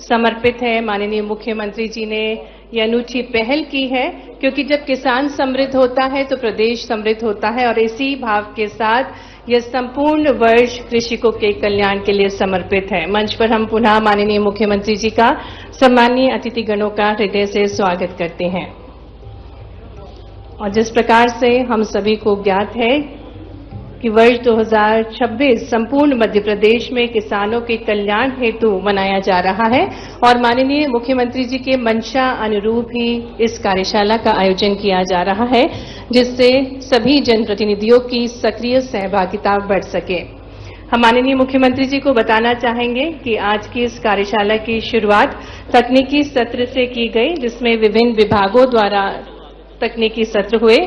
समर्पित है। माननीय मुख्यमंत्री जी ने ये अनूठी पहल की है, क्योंकि जब किसान समृद्ध होता है तो प्रदेश समृद्ध होता है, और इसी भाव के साथ यह संपूर्ण वर्ष कृषकों के कल्याण के लिए समर्पित है। मंच पर हम पुनः माननीय मुख्यमंत्री जी का सम्मानीय अतिथिगणों का हृदय से स्वागत करते हैं। और जिस प्रकार से हम सभी को ज्ञात है कि वर्ष 2026 संपूर्ण मध्य प्रदेश में किसानों के कल्याण हेतु मनाया जा रहा है, और माननीय मुख्यमंत्री जी के मंशा अनुरूप ही इस कार्यशाला का आयोजन किया जा रहा है, जिससे सभी जनप्रतिनिधियों की सक्रिय सहभागिता बढ़ सके। हम माननीय मुख्यमंत्री जी को बताना चाहेंगे कि आज की इस कार्यशाला की शुरुआत तकनीकी सत्र से की गई, जिसमें विभिन्न विभागों द्वारा तकनीकी सत्र हुए,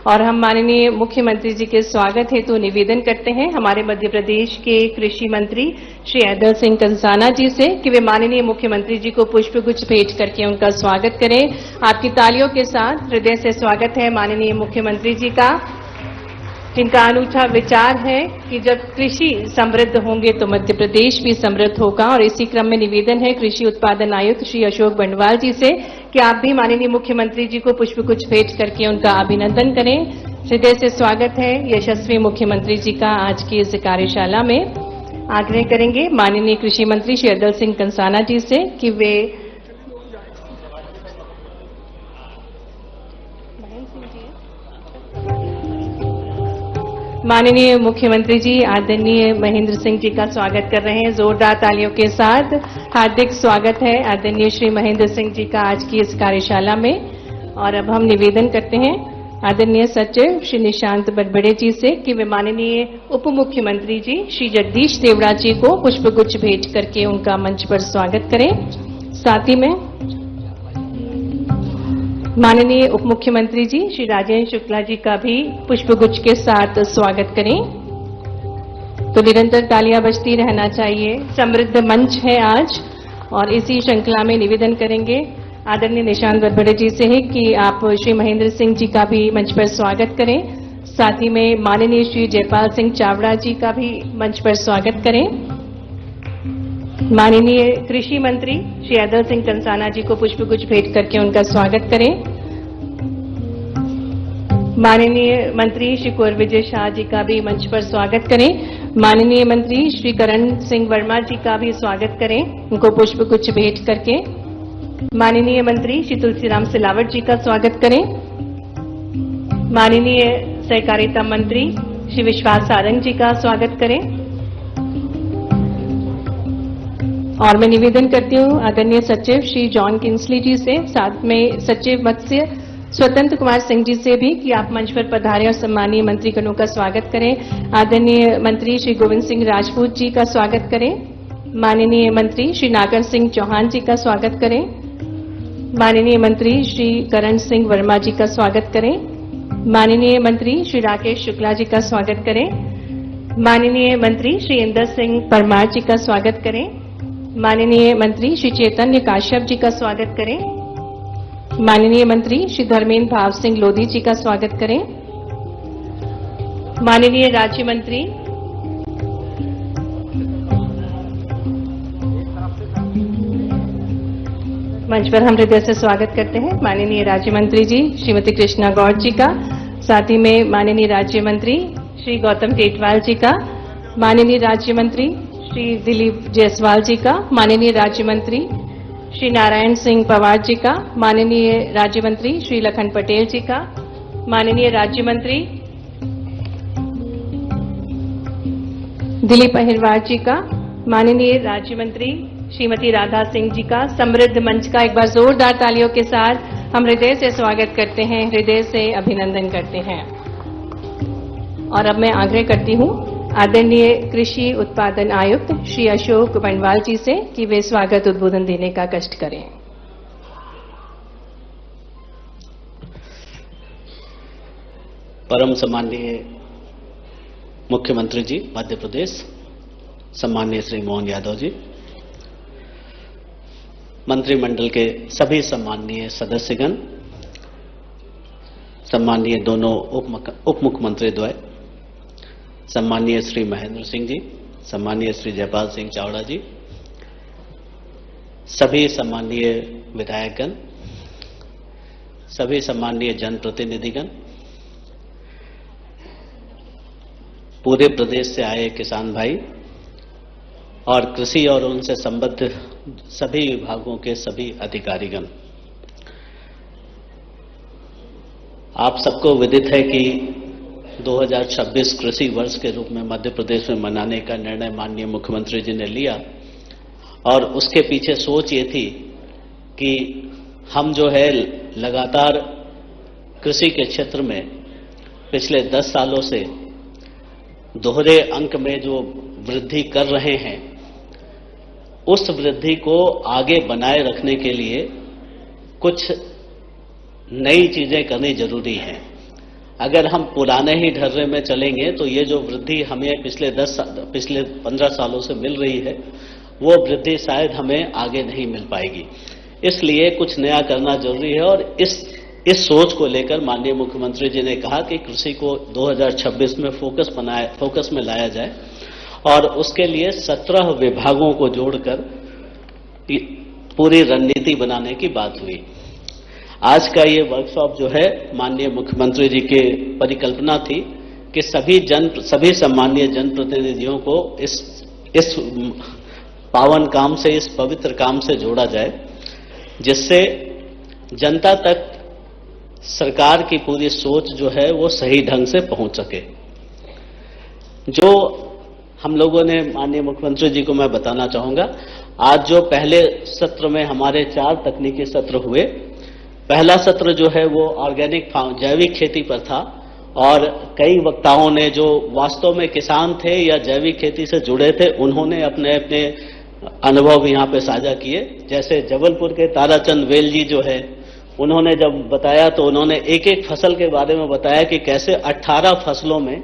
और हम माननीय मुख्यमंत्री जी के स्वागत हेतु निवेदन करते हैं हमारे मध्य प्रदेश के कृषि मंत्री श्री ऐदल सिंह कंसाना जी से कि वे माननीय मुख्यमंत्री जी को पुष्पगुच्छ भेंट करके उनका स्वागत करें। आपकी तालियों के साथ हृदय से स्वागत है माननीय मुख्यमंत्री जी का, जिनका अनूठा विचार है कि जब कृषि समृद्ध होंगे तो मध्य प्रदेश भी समृद्ध होगा। और इसी क्रम में निवेदन है कृषि उत्पादन आयुक्त श्री अशोक बंडवाल जी से कि आप भी माननीय मुख्यमंत्री जी को पुष्पगुच्छ भेंट करके उनका अभिनंदन करें। हृदय से स्वागत है यशस्वी मुख्यमंत्री जी का आज की इस कार्यशाला में। आग्रह करेंगे माननीय कृषि मंत्री श्री ऐदल सिंह कंसाना जी से कि वे माननीय मुख्यमंत्री जी आदरणीय महेंद्र सिंह जी का स्वागत कर रहे हैं। जोरदार तालियों के साथ हार्दिक स्वागत है आदरणीय श्री महेंद्र सिंह जी का आज की इस कार्यशाला में। और अब हम निवेदन करते हैं आदरणीय सचिव श्री निशांत बड़बड़े जी से कि वे माननीय उप मुख्यमंत्री जी श्री जगदीश देवड़ा जी को पुष्पगुच्छ भेंट करके उनका मंच पर स्वागत करें। साथ ही में माननीय उप मुख्यमंत्री जी श्री राजेंद्र शुक्ला जी का भी पुष्पगुच्छ के साथ स्वागत करें। तो निरंतर तालियां बजती रहना चाहिए। समृद्ध मंच है आज, और इसी श्रृंखला में निवेदन करेंगे आदरणीय निशांत बड़बड़े जी से है कि आप श्री महेंद्र सिंह जी का भी मंच पर स्वागत करें। साथ ही में माननीय श्री जयपाल सिंह चावड़ा जी का भी मंच पर स्वागत करें। माननीय कृषि मंत्री श्री ऐदल सिंह कंसाना जी को पुष्पगुच्छ भेंट करके उनका स्वागत करें। माननीय मंत्री श्री कुंवर विजय शाह जी का भी मंच पर स्वागत करें। माननीय मंत्री श्री करण सिंह वर्मा जी का भी स्वागत करें, उनको पुष्पगुच्छ भेंट करके। माननीय मंत्री श्री तुलसीराम सिलावट जी का स्वागत करें। माननीय सहकारिता मंत्री श्री विश्वास सारंग जी का स्वागत करें। और मैं निवेदन करती हूं आदरणीय सचिव श्री जॉन किंसली जी से, साथ में सचिव मत्स्य स्वतंत्र कुमार सिंह जी से भी कि आप मंच पर पधारें और सम्मानीय मंत्रीगणों का स्वागत करें। आदरणीय मंत्री श्री गोविंद सिंह राजपूत जी का स्वागत करें। माननीय मंत्री श्री नागर सिंह चौहान जी का स्वागत करें। माननीय मंत्री श्री करण सिंह वर्मा जी का स्वागत करें। माननीय मंत्री श्री राकेश शुक्ला जी का स्वागत करें। माननीय मंत्री श्री इंदर सिंह परमार जी का स्वागत करें। माननीय मंत्री श्री चैतन्य काश्यप जी का स्वागत करें। माननीय मंत्री श्री धर्मेंद्र भाव सिंह लोधी जी का स्वागत करें। माननीय राज्य मंत्री मंच पर हम हृदय से स्वागत करते हैं माननीय राज्य मंत्री जी श्रीमती कृष्णा गौड़ जी का, साथ ही में माननीय राज्य मंत्री श्री गौतम टेटवाल जी का, माननीय राज्य मंत्री श्री दिलीप जायसवाल जी का, माननीय राज्य मंत्री श्री नारायण सिंह पवार जी का, माननीय राज्य मंत्री श्री लखन पटेल जी का, माननीय राज्य मंत्री दिलीप अहिरवार जी का, माननीय राज्य मंत्री श्रीमती राधा सिंह जी का। समृद्ध मंच का एक बार जोरदार तालियों के साथ हम हृदय से स्वागत करते हैं, हृदय से अभिनंदन करते हैं। और अब मैं आग्रह करती हूं आदरणीय कृषि उत्पादन आयुक्त श्री अशोक बंडवाल जी से कि वे स्वागत उद्बोधन देने का कष्ट करें। परम सम्माननीय मुख्यमंत्री जी मध्य प्रदेश सम्माननीय श्री मोहन यादव जी, मंत्रिमंडल के सभी सम्माननीय सदस्यगण, सम्माननीय दोनों उप मुख्यमंत्री द्वय, सम्माननीय श्री महेंद्र सिंह जी, सम्माननीय श्री जयपाल सिंह चावड़ा जी, सभी सम्मानीय विधायकगण, सभी सम्मानीय जनप्रतिनिधिगण, पूरे प्रदेश से आए किसान भाई और कृषि और उनसे संबद्ध सभी विभागों के सभी अधिकारीगण, आप सबको विदित है कि 2026 कृषि वर्ष के रूप में मध्य प्रदेश में मनाने का निर्णय माननीय मुख्यमंत्री जी ने लिया और उसके पीछे सोच ये थी कि हम जो है लगातार कृषि के क्षेत्र में पिछले 10 सालों से दोहरे अंक में जो वृद्धि कर रहे हैं, उस वृद्धि को आगे बनाए रखने के लिए कुछ नई चीजें करनी जरूरी है। अगर हम पुराने ही ढर्रे में चलेंगे तो ये जो वृद्धि हमें पिछले 15 सालों से मिल रही है, वो वृद्धि शायद हमें आगे नहीं मिल पाएगी। इसलिए कुछ नया करना जरूरी है और इस सोच को लेकर माननीय मुख्यमंत्री जी ने कहा कि कृषि को 2026 में फोकस में लाया जाए और उसके लिए 17 विभागों को जोड़कर पूरी रणनीति बनाने की बात हुई। आज का ये वर्कशॉप जो है माननीय मुख्यमंत्री जी के परिकल्पना थी कि सभी सम्मानीय जनप्रतिनिधियों को इस पावन काम से, इस पवित्र काम से जोड़ा जाए, जिससे जनता तक सरकार की पूरी सोच जो है वो सही ढंग से पहुंच सके। जो हम लोगों ने माननीय मुख्यमंत्री जी को मैं बताना चाहूंगा, आज जो पहले सत्र में हमारे 4 तकनीकी सत्र हुए, पहला सत्र जो है वो ऑर्गेनिक जैविक खेती पर था और कई वक्ताओं ने जो वास्तव में किसान थे या जैविक खेती से जुड़े थे, उन्होंने अपने अपने अनुभव यहाँ पे साझा किए। जैसे जबलपुर के ताराचंद वेल जी जो है, उन्होंने जब बताया तो उन्होंने एक एक फसल के बारे में बताया कि कैसे 18 फसलों में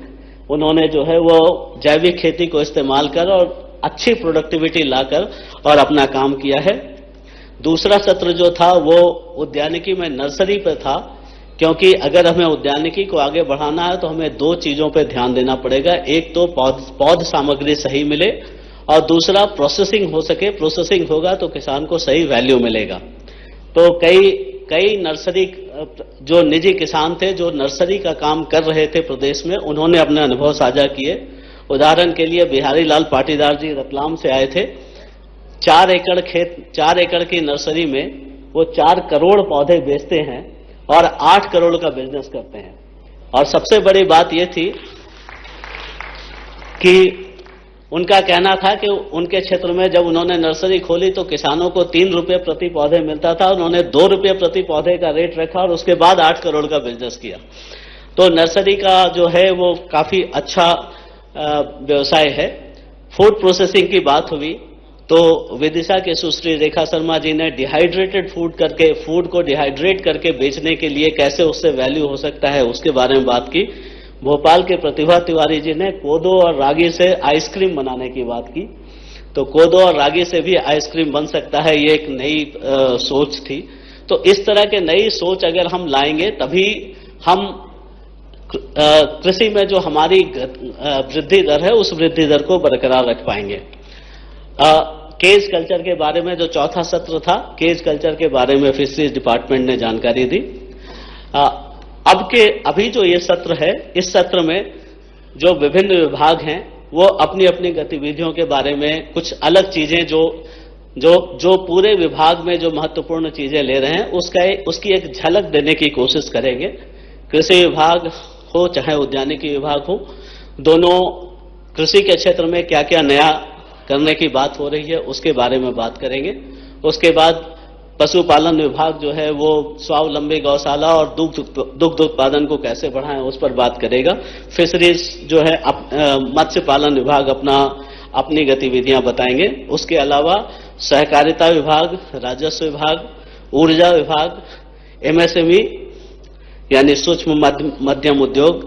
उन्होंने जो है वो जैविक खेती को इस्तेमाल कर और अच्छी प्रोडक्टिविटी लाकर और अपना काम किया है। दूसरा सत्र जो था वो उद्यानिकी में नर्सरी पर था, क्योंकि अगर हमें उद्यानिकी को आगे बढ़ाना है तो हमें 2 चीजों पर ध्यान देना पड़ेगा। एक तो पौध सामग्री सही मिले और दूसरा प्रोसेसिंग हो सके। प्रोसेसिंग होगा तो किसान को सही वैल्यू मिलेगा। तो कई नर्सरी जो निजी किसान थे जो नर्सरी का काम कर रहे थे प्रदेश में, उन्होंने अपने अनुभव साझा किए। उदाहरण के लिए बिहारी लाल पाटीदार जी रतलाम से आए थे। 4 एकड़ की नर्सरी में वो 4 करोड़ पौधे बेचते हैं और 8 करोड़ का बिजनेस करते हैं। और सबसे बड़ी बात ये थी कि उनका कहना था कि उनके क्षेत्र में जब उन्होंने नर्सरी खोली तो किसानों को 3 रुपये प्रति पौधे मिलता था। उन्होंने 2 रुपये प्रति पौधे का रेट रखा और उसके बाद 8 करोड़ का बिजनेस किया। तो नर्सरी का जो है वो काफी अच्छा व्यवसाय है। फूड प्रोसेसिंग की बात हुई तो विदिशा के सुश्री रेखा शर्मा जी ने डिहाइड्रेटेड फूड को डिहाइड्रेट करके बेचने के लिए कैसे उससे वैल्यू हो सकता है, उसके बारे में बात की। भोपाल के प्रतिभा तिवारी जी ने कोदो और रागी से आइसक्रीम बनाने की बात की। तो कोदो और रागी से भी आइसक्रीम बन सकता है, ये एक नई सोच थी। तो इस तरह के नई सोच अगर हम लाएंगे तभी हम कृषि में जो हमारी वृद्धि दर है उस वृद्धि दर को बरकरार रख पाएंगे। केज कल्चर के बारे में जो चौथा सत्र था, केज कल्चर के बारे में फिशरीज डिपार्टमेंट ने जानकारी दी। अभी जो ये सत्र है, इस सत्र में जो विभिन्न विभाग हैं वो अपनी अपनी गतिविधियों के बारे में कुछ अलग चीजें जो पूरे विभाग में जो महत्वपूर्ण चीजें ले रहे हैं उसकी एक झलक देने की कोशिश करेंगे। कृषि विभाग हो चाहे उद्यानिकी विभाग हो, दोनों कृषि के क्षेत्र में क्या क्या नया करने की बात हो रही है उसके बारे में बात करेंगे। उसके बाद पशुपालन विभाग जो है वो स्वावलंबी गौशाला और दुग्ध उत्पादन को कैसे बढ़ाएं उस पर बात करेगा। फिशरीज जो है मत्स्य पालन विभाग अपनी गतिविधियां बताएंगे। उसके अलावा सहकारिता विभाग, राजस्व विभाग, ऊर्जा विभाग, एमएसएमई यानी सूक्ष्म मध्यम उद्योग,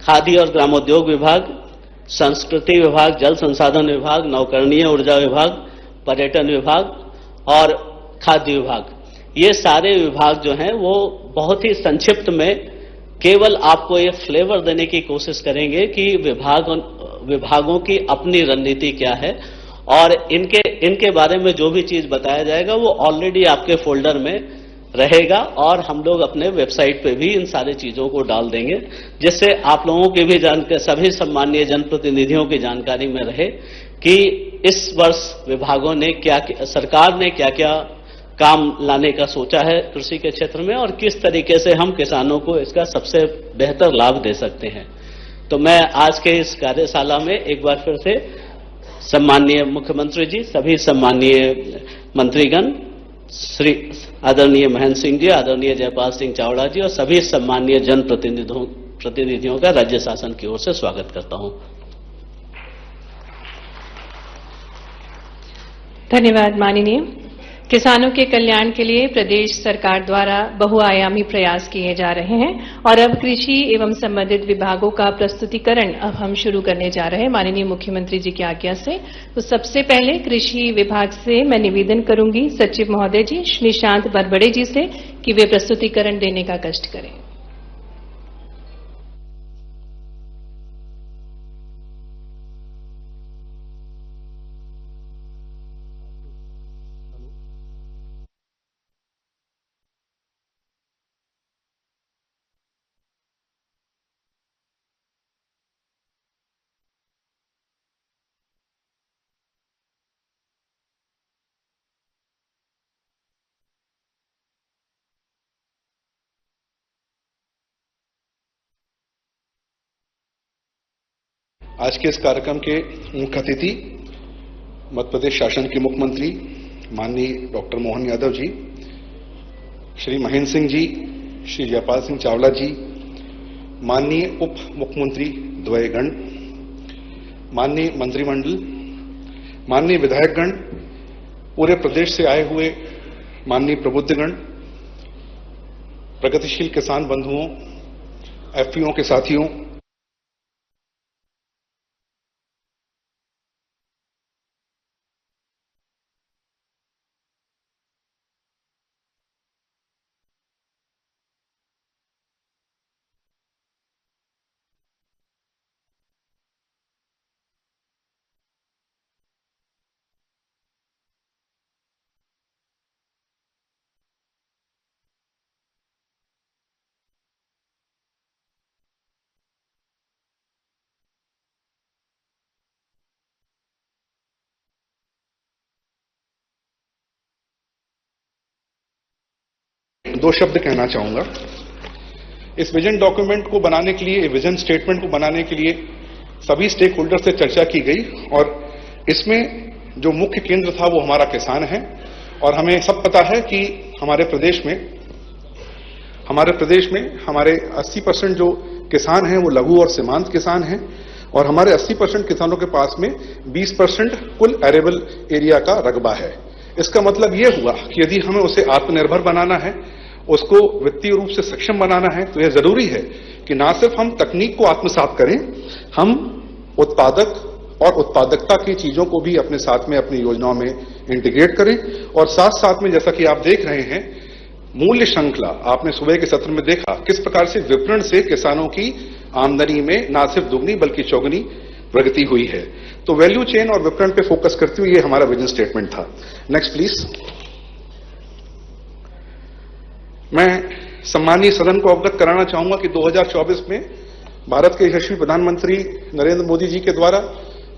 खादी और ग्रामोद्योग विभाग, संस्कृति विभाग, जल संसाधन विभाग, नौकरणीय ऊर्जा विभाग, पर्यटन विभाग और खाद्य विभाग, ये सारे विभाग जो हैं वो बहुत ही संक्षिप्त में केवल आपको ये फ्लेवर देने की कोशिश करेंगे कि विभागों की अपनी रणनीति क्या है और इनके बारे में जो भी चीज बताया जाएगा वो ऑलरेडी आपके फोल्डर में रहेगा और हम लोग अपने वेबसाइट पे भी इन सारी चीजों को डाल देंगे, जिससे आप लोगों की भी जानकारी, सभी सम्मानीय जनप्रतिनिधियों की जानकारी में रहे कि इस वर्ष विभागों ने सरकार ने क्या क्या काम लाने का सोचा है कृषि के क्षेत्र में और किस तरीके से हम किसानों को इसका सबसे बेहतर लाभ दे सकते हैं। तो मैं आज के इस कार्यशाला में एक बार फिर से सम्मानीय मुख्यमंत्री जी, सभी सम्मानीय मंत्रीगण, श्री आदरणीय महेंद्र सिंह जी, आदरणीय जयपाल सिंह चावड़ा जी और सभी सम्मानीय जनप्रतिनिधियों का राज्य शासन की ओर से स्वागत करता हूं। धन्यवाद माननीय। किसानों के कल्याण के लिए प्रदेश सरकार द्वारा बहुआयामी प्रयास किए जा रहे हैं और अब कृषि एवं संबंधित विभागों का प्रस्तुतिकरण अब हम शुरू करने जा रहे हैं माननीय मुख्यमंत्री जी की आज्ञा से। तो सबसे पहले कृषि विभाग से मैं निवेदन करूंगी सचिव महोदय जी निशांत बरबड़े जी से कि वे प्रस्तुतिकरण देने का कष्ट करें। आज के इस कार्यक्रम के मुख्य अतिथि मध्य प्रदेश शासन के मुख्यमंत्री माननीय डॉक्टर मोहन यादव जी, श्री महेंद्र सिंह जी, श्री जयपाल सिंह चावला जी, माननीय उप मुख्यमंत्री द्वयगण, माननीय मंत्रिमंडल, माननीय विधायकगण, पूरे प्रदेश से आए हुए माननीय प्रबुद्धगण, प्रगतिशील किसान बंधुओं, एफपीओ के साथियों, दो शब्द कहना चाहूंगा। इस विजन डॉक्यूमेंट को बनाने के लिए, विजन स्टेटमेंट को बनाने के लिए सभी स्टेक होल्डर से चर्चा की गई और इसमें जो मुख्य केंद्र था वो हमारा किसान है। और हमें सब पता है कि हमारे प्रदेश में हमारे 80% जो किसान हैं वो लघु और सीमांत किसान हैं और हमारे 80% किसानों के पास में 20% कुल एरेबल एरिया का रकबा है। इसका मतलब ये हुआ कि यदि हमें उसे आत्मनिर्भर बनाना है, उसको वित्तीय रूप से सक्षम बनाना है, तो यह जरूरी है कि ना सिर्फ हम तकनीक को आत्मसात करें, हम उत्पादक और उत्पादकता की चीजों को भी अपने साथ में अपनी योजनाओं में इंटीग्रेट करें और साथ साथ में जैसा कि आप देख रहे हैं मूल्य श्रृंखला, आपने सुबह के सत्र में देखा किस प्रकार से विपणन से किसानों की आमदनी में ना सिर्फ दुगनी बल्कि चौगुनी प्रगति हुई है। तो वैल्यू चेन और विपणन पे फोकस करते हुए ये हमारा विजन स्टेटमेंट था। Next please. मैं सम्मानीय सदन को अवगत कराना चाहूंगा कि 2024 में भारत के यशस्वी प्रधानमंत्री नरेंद्र मोदी जी के द्वारा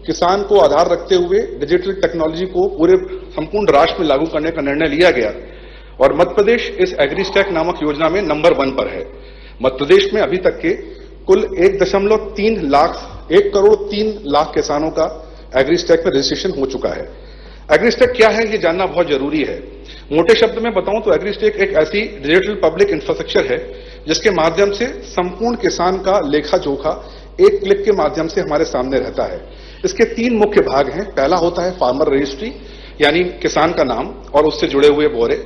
किसान को आधार रखते हुए डिजिटल टेक्नोलॉजी को पूरे संपूर्ण राष्ट्र में लागू करने का निर्णय लिया गया और मध्य प्रदेश इस एग्रीस्टैक नामक योजना में नंबर 1 पर है। मध्य प्रदेश में अभी तक के कुल 1 करोड़ 3 लाख किसानों का एग्रीस्टैक में रजिस्ट्रेशन हो चुका है। एग्रीस्टैक क्या है ये जानना बहुत जरूरी है। मोटे शब्द में बताऊं तो एग्रीस्टैक एक ऐसी डिजिटल पब्लिक इंफ्रास्ट्रक्चर है जिसके माध्यम से संपूर्ण किसान का लेखा जोखा एक क्लिक के माध्यम से हमारे सामने रहता है। इसके 3 मुख्य भाग हैं। पहला होता है फार्मर रजिस्ट्री, यानी किसान का नाम और उससे जुड़े हुए ब्यौरे।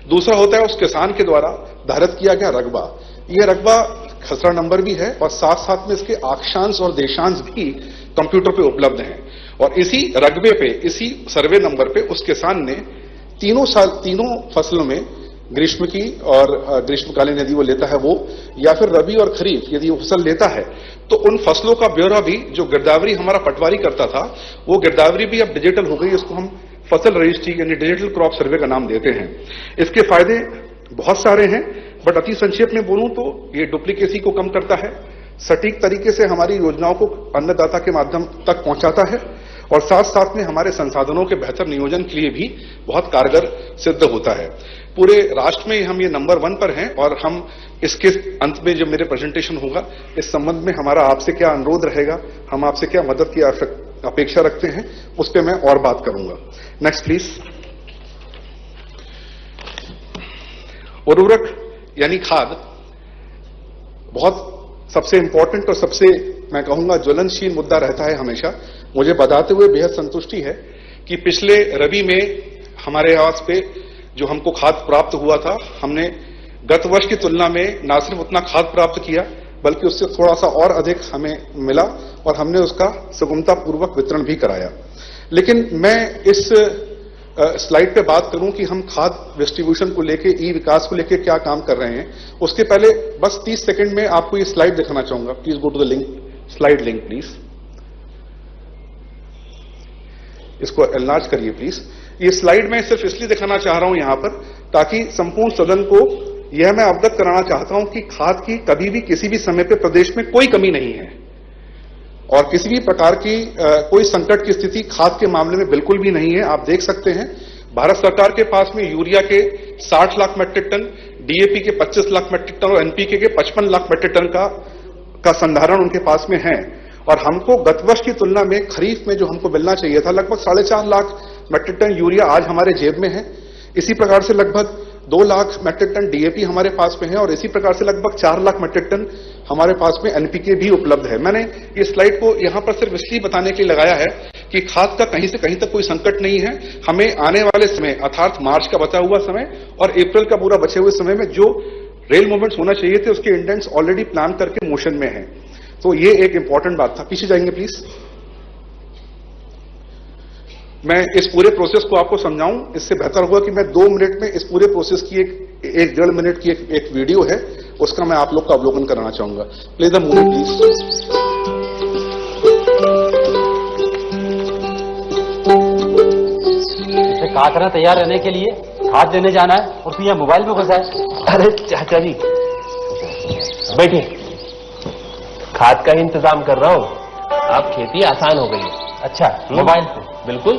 दूसरा होता है उस किसान के द्वारा धारित किया गया रकबा। यह रकबा खसरा नंबर भी है और साथ साथ में इसके अक्षांश और देशांश भी कंप्यूटर पे उपलब्ध हैं। और इसी रकबे पे, इसी सर्वे नंबर पे उस किसान ने तीनों फसलों में ग्रीष्म की और ग्रीष्मकालीन यदि वो लेता है वो, या फिर रबी और खरीफ यदि वो फसल लेता है, तो उन फसलों का ब्यौरा भी, जो गिरदावरी हमारा पटवारी करता था, वो गिरदावरी भी अब डिजिटल हो गई। इसको हम फसल रजिस्ट्री यानी डिजिटल क्रॉप सर्वे का नाम देते हैं। इसके फायदे बहुत सारे हैं, बट अति संक्षेप में बोलूं तो ये डुप्लीकेसी को कम करता है, सटीक तरीके से हमारी योजनाओं को अन्नदाता के माध्यम तक पहुंचाता है, और साथ साथ में हमारे संसाधनों के बेहतर नियोजन के लिए भी बहुत कारगर सिद्ध होता है। पूरे राष्ट्र में हम ये नंबर 1 पर हैं, और हम इसके अंत में जब मेरे प्रेजेंटेशन होगा, इस संबंध में हमारा आपसे क्या अनुरोध रहेगा, हम आपसे क्या मदद की अपेक्षा रखते हैं, उस पर मैं और बात करूंगा। Next please. उर्वरक यानी खाद बहुत सबसे इंपॉर्टेंट और सबसे मैं कहूंगा ज्वलनशील मुद्दा रहता है हमेशा। मुझे बताते हुए बेहद संतुष्टि है कि पिछले रबी में हमारे आवास पे जो हमको खाद प्राप्त हुआ था, हमने गत वर्ष की तुलना में न सिर्फ उतना खाद प्राप्त किया, बल्कि उससे थोड़ा सा और अधिक हमें मिला, और हमने उसका सुगमतापूर्वक वितरण भी कराया। लेकिन मैं इस स्लाइड पे बात करूं कि हम खाद डिस्ट्रीब्यूशन को लेके, ई विकास को लेके क्या काम कर रहे हैं, उसके पहले बस 30 सेकंड में आपको ये स्लाइड दिखाना चाहूंगा। Please go to the link, slide link please. इसको एनलार्ज करिए प्लीज। ये स्लाइड मैं सिर्फ इसलिए दिखाना चाह रहा हूं यहां पर, ताकि संपूर्ण सदन को यह मैं अवगत कराना चाहता हूं कि खाद की कभी भी किसी भी समय पे प्रदेश में कोई कमी नहीं है, और किसी भी प्रकार की कोई संकट की स्थिति खाद के मामले में बिल्कुल भी नहीं है। आप देख सकते हैं भारत सरकार के पास में यूरिया के 60 लाख मीट्रिक टन, डीएपी के 25 लाख मीट्रिक टन और एनपीके के 55 लाख मीट्रिक टन का संधारण उनके पास में है। और हमको गत वर्ष की तुलना में खरीफ में जो हमको मिलना चाहिए था, लगभग 4.5 लाख मीट्रिक टन यूरिया आज हमारे जेब में है। इसी प्रकार से लगभग 2 लाख मीट्रिक टन डीएपी हमारे पास में है, और इसी प्रकार से लगभग 4 लाख मीट्रिक टन हमारे पास में एनपीके भी उपलब्ध है। मैंने ये स्लाइड को यहां पर सिर्फ इसलिए बताने के लिए लगाया है कि खाद का कहीं से कहीं तक कोई संकट नहीं है। हमें आने वाले समय, अर्थात मार्च का बचा हुआ समय और अप्रैल का पूरा बचे हुए समय में जो रेल मूवमेंट्स होना चाहिए थे, उसके इंडेंट्स ऑलरेडी प्लान करके मोशन में है। तो ये एक इंपॉर्टेंट बात था। पीछे जाएंगे प्लीज। मैं इस पूरे प्रोसेस को आपको समझाऊं, इससे बेहतर होगा कि मैं 2 मिनट में इस पूरे प्रोसेस की एक 1.5 मिनट की एक वीडियो है, उसका मैं आप लोग का अवलोकन कराना चाहूंगा। Play the movie please. काकरा तैयार रहने के लिए खाद लेने जाना है, और तू यहाँ मोबाइल में घुसा है। अरे चाचा जी बैठिए, खाद का ही इंतजाम कर रहा हूँ। अब खेती आसान हो गई है। अच्छा, मोबाइल पे? बिल्कुल।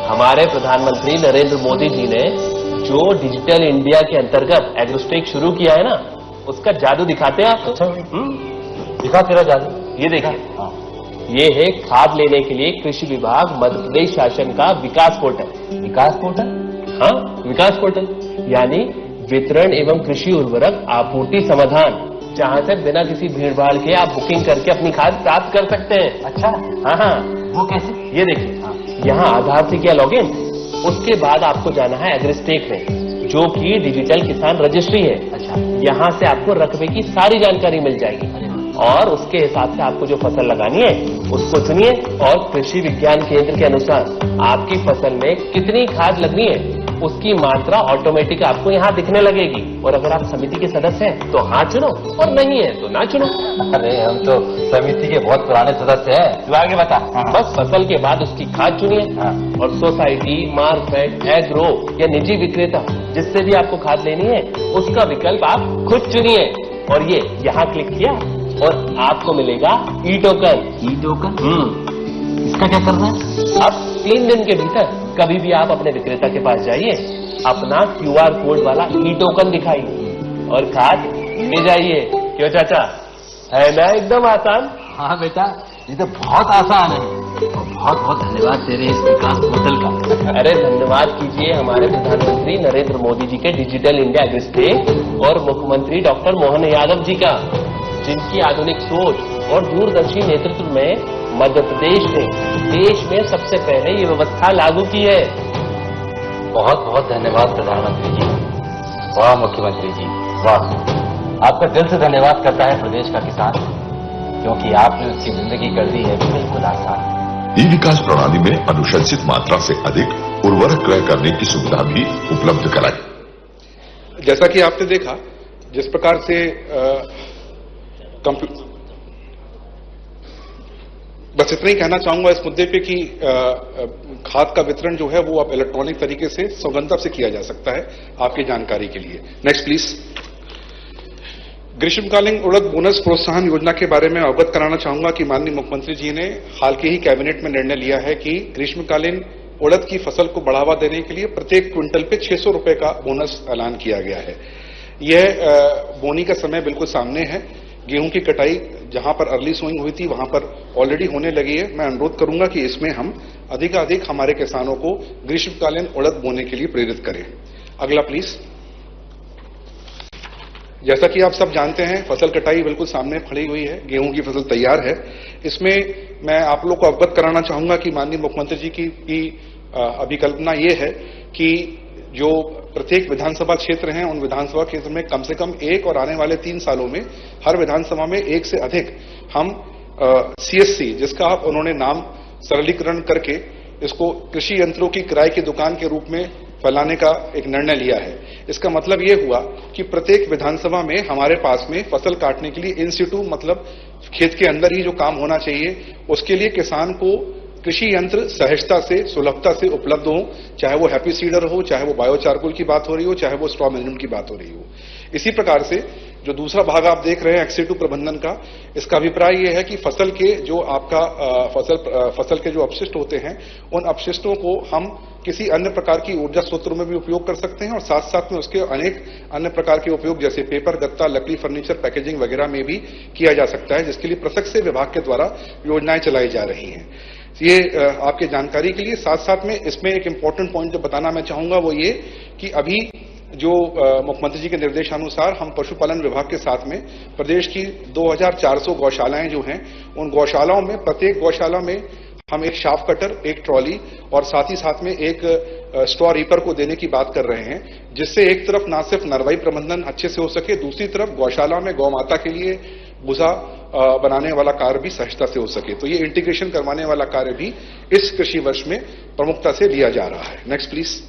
हमारे प्रधानमंत्री नरेंद्र मोदी जी ने जो डिजिटल इंडिया के अंतर्गत एग्रोस्टेक शुरू किया है ना, उसका जादू दिखाते हैं आपको। अच्छा, दिखा तेरा जादू। ये देखिए, ये है खाद लेने के लिए कृषि विभाग मध्य प्रदेश शासन का विकास पोर्टल। विकास पोर्टल? हाँ, विकास पोर्टल यानी वितरण एवं कृषि उर्वरक आपूर्ति समाधान, जहां से बिना किसी भीड़ भाड़ के आप बुकिंग करके अपनी खाद प्राप्त कर सकते हैं। अच्छा, हाँ हाँ। वो कैसे? ये देखिए, यहाँ आधार से किया लॉगिन, उसके बाद आपको जाना है एग्रोस्टेक में, जो कि डिजिटल किसान रजिस्ट्री है। अच्छा, यहाँ से आपको रकबे की सारी जानकारी मिल जाएगी, और उसके हिसाब से आपको जो फसल लगानी है उसको चुनिए, और कृषि विज्ञान केंद्र के अनुसार आपकी फसल में कितनी खाद लगनी है उसकी मात्रा ऑटोमेटिक आपको यहाँ दिखने लगेगी। और अगर आप समिति के सदस्य हैं तो हाँ चुनो, और नहीं है तो ना चुनो। अरे हम तो समिति के बहुत पुराने सदस्य हैं। तू आगे बता। बस फसल के बाद उसकी खाद चुनिए, और सोसाइटी, मार्केट, एग्रो या निजी विक्रेता जिससे भी आपको खाद लेनी है उसका विकल्प आप खुद चुनिए, और ये यहाँ क्लिक किया और आपको मिलेगा ई टोकन। ई टोकन? इसका क्या करना है? अब 3 दिन के भीतर कभी भी आप अपने विक्रेता के पास जाइए, अपना QR कोड वाला ई टोकन दिखाइए और खाद ले जाइए। क्यों चाचा, है ना एकदम आसान? हाँ बेटा, ये तो बहुत आसान है। बहुत बहुत धन्यवाद तेरे इस विकास पोर्टल का। अरे धन्यवाद कीजिए हमारे प्रधानमंत्री नरेंद्र मोदी जी के डिजिटल इंडिया एग्रोस्टेक और मुख्यमंत्री डॉक्टर मोहन यादव जी का, जिनकी आधुनिक सोच और दूरदर्शी नेतृत्व में मध्य प्रदेश ने देश में सबसे पहले ये व्यवस्था लागू की है। बहुत बहुत धन्यवाद प्रधानमंत्री जी। वाह मुख्यमंत्री जी, वाह। आपका दिल से धन्यवाद करता है प्रदेश का किसान, क्योंकि आपने उसकी जिंदगी कर दी है बिल्कुल आसान। ई विकास प्रणाली में अनुशंसित मात्रा से अधिक उर्वरक क्रय करने की सुविधा भी उपलब्ध कराई। जैसा कि आपने देखा जिस प्रकार से बस इतना ही कहना चाहूंगा इस मुद्दे पे कि खाद का वितरण जो है वो अब इलेक्ट्रॉनिक तरीके से सुगमता से किया जा सकता है, आपकी जानकारी के लिए। Next please. ग्रीष्मकालीन उड़द बोनस प्रोत्साहन योजना के बारे में अवगत कराना चाहूंगा कि माननीय मुख्यमंत्री जी ने हाल के ही कैबिनेट में निर्णय लिया है कि ग्रीष्मकालीन उड़द की फसल को बढ़ावा देने के लिए प्रत्येक क्विंटल पे 600 रुपए का बोनस ऐलान किया गया है। यह बोनी का समय बिल्कुल सामने है। गेहूं की कटाई जहां पर अर्ली सोइंग हुई थी वहां पर ऑलरेडी होने लगी है। मैं अनुरोध करूंगा कि इसमें हम अधिकाधिक हमारे किसानों को ग्रीष्मकालीन उड़द बोने के लिए प्रेरित करें। अगला प्लीज। जैसा कि आप सब जानते हैं फसल कटाई बिल्कुल सामने खड़ी हुई है, गेहूं की फसल तैयार है। इसमें मैं आप लोग को अवगत कराना चाहूंगा कि माननीय मुख्यमंत्री जी की अभिकल्पना ये है कि जो प्रत्येक विधानसभा क्षेत्र हैं उन विधानसभा क्षेत्र में कम से कम एक और आने वाले 3 सालों में हर विधानसभा में एक से अधिक हम सीएससी, जिसका आप उन्होंने नाम सरलीकरण करके इसको कृषि यंत्रों की किराए की दुकान के रूप में फैलाने का एक निर्णय लिया है। इसका मतलब यह हुआ कि प्रत्येक विधानसभा में हमारे पास में फसल काटने के लिए इन सिटू, मतलब खेत के अंदर ही जो काम होना चाहिए, उसके लिए किसान को कृषि यंत्र सहजता से, सुलभता से उपलब्ध हो, चाहे वो हैप्पी सीडर हो, चाहे वो बायोचारकोल की बात हो रही हो, चाहे वो स्ट्रॉ मैन्यूर की बात हो रही हो। इसी प्रकार से जो दूसरा भाग आप देख रहे हैं एक्स2 प्रबंधन का, इसका अभिप्राय यह है कि फसल के जो आपका फसल के जो अपशिष्ट होते हैं उन अपशिष्टों को हम किसी अन्य प्रकार की ऊर्जा स्रोतों में भी उपयोग कर सकते हैं और साथ साथ में उसके अनेक अन्य प्रकार के उपयोग जैसे पेपर, गत्ता, लकड़ी, फर्नीचर, पैकेजिंग वगैरह में भी किया जा सकता है, जिसके लिए पृथक से विभाग के द्वारा योजनाएं चलाई जा रही हैं। ये आपके जानकारी के लिए। साथ साथ में इसमें एक इंपॉर्टेंट पॉइंट जो बताना मैं चाहूंगा वो ये कि अभी जो मुख्यमंत्री जी के निर्देशानुसार हम पशुपालन विभाग के साथ में प्रदेश की 2400 गौशालाएं जो हैं उन गौशालाओं में प्रत्येक गौशाला में हम एक शाफ्ट कटर, एक ट्रॉली और साथ ही साथ में एक स्ट्रॉ रीपर को देने की बात कर रहे हैं, जिससे एक तरफ ना सिर्फ नरवाई प्रबंधन अच्छे से हो सके, दूसरी तरफ गौशाला में गौ माता के लिए भूसा बनाने वाला कार्य भी सहजता से हो सके। तो ये इंटीग्रेशन करवाने वाला कार्य भी इस कृषि वर्ष में प्रमुखता से लिया जा रहा है। Next please.